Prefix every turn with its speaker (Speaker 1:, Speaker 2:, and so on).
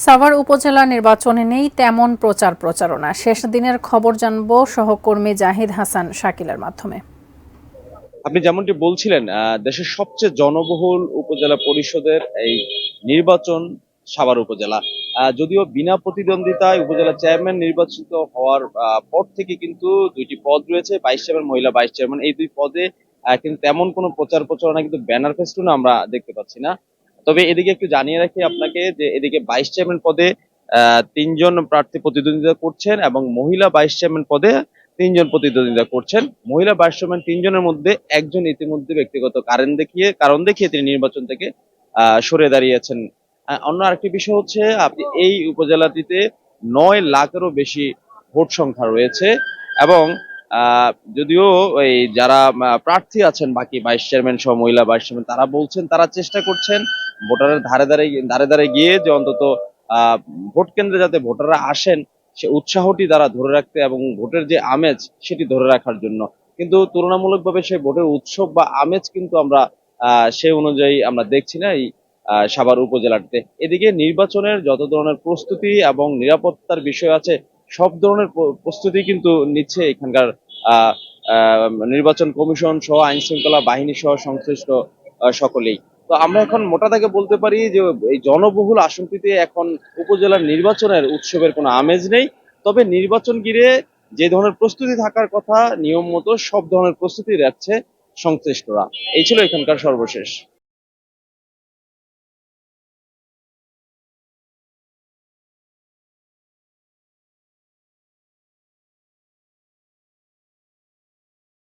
Speaker 1: সাভার উপজেলা নির্বাচনে নেই তেমন প্রচার প্রচারণা। শেষ দিনের খবর জানব সহকর্মী জাহিদ হাসান শাকিলের মাধ্যমে।
Speaker 2: আপনি যেমনটি বলছিলেন, দেশের সবচেয়ে জনবহুল উপজেলা পরিষদের এই নির্বাচন সাভার উপজেলা। যদিও বিনা প্রতিদ্বন্দ্বিতায় উপজেলা চেয়ারম্যান নির্বাচিত হওয়ার পর থেকে কিন্তু দুইটি পদ রয়েছে, ভাইস চেয়ারম্যান, মহিলা ভাইস চেয়ারম্যান। এই দুই পদে কিন্তু তেমন কোনো প্রচার প্রচারণা কিন্তু ব্যানার ফেস্টুন আমরা দেখতে পাচ্ছি না। তবে এদিকে একটু জানিয়ে রাখি আপনাকে যে এদিকে ভাইস চেয়ারম্যান পদে তিনজন প্রার্থী প্রতিদ্বন্দ্বিতা করছেন এবং মহিলা ভাইস চেয়ারম্যান পদে তিনজন প্রতিদ্বন্দ্বিতা করছেন। মহিলা ভাইস চেয়ারম্যান তিনজনের মধ্যে একজন ইতিমধ্যে ব্যক্তিগত কারণ দেখিয়ে তিনি নির্বাচন থেকে সরে দাঁড়িয়েছেন। অন্য আরেকটি বিষয় হচ্ছে, আপনি এই উপজেলাটিতে 9 লাখেরও বেশি ভোট সংখ্যা রয়েছে এবং যদিও এই যারা প্রার্থী আছেন বাকি ভাইস চেয়ারম্যান সহ মহিলা ভাইস চেয়ারম্যান, তারা বলছেন তারা চেষ্টা করছেন ভোটারের ধারে ধারে গিয়ে যে অন্তত আহ ভোট কেন্দ্রে যাতে ভোটাররা আসেন সে উৎসাহটি তারা ধরে রাখতে এবং ভোটের যে আমেজ সেটি ধরে রাখার জন্য। কিন্তু তুলনামূলকভাবে সেই ভোটের উৎসব বা আমেজ কিন্তু আমরা সেই অনুযায়ী আমরা দেখছি না এই সাভার উপজেলাটিতে। এদিকে নির্বাচনের যত ধরনের প্রস্তুতি এবং নিরাপত্তার বিষয় আছে, সব ধরনের প্রস্তুতি কিন্তু নিচ্ছে এখানকার আহ আহ, নির্বাচন কমিশন সহ আইন শৃঙ্খলা বাহিনী সহ সংশ্লিষ্ট সকলেই। তো আমরা এখন মোটা দাগে বলতে পারি যে এই জনবহুল আসনটিতে এখন উপজেলার নির্বাচনের উৎসবের কোনো আমেজ নেই। তবে নির্বাচন ঘিরে যে ধরনের প্রস্তুতি থাকার কথা নিয়ম মতো সব ধরনের প্রস্তুতি রাখছে সংশ্লিষ্টরা। এই ছিল এখানকার সর্বশেষ।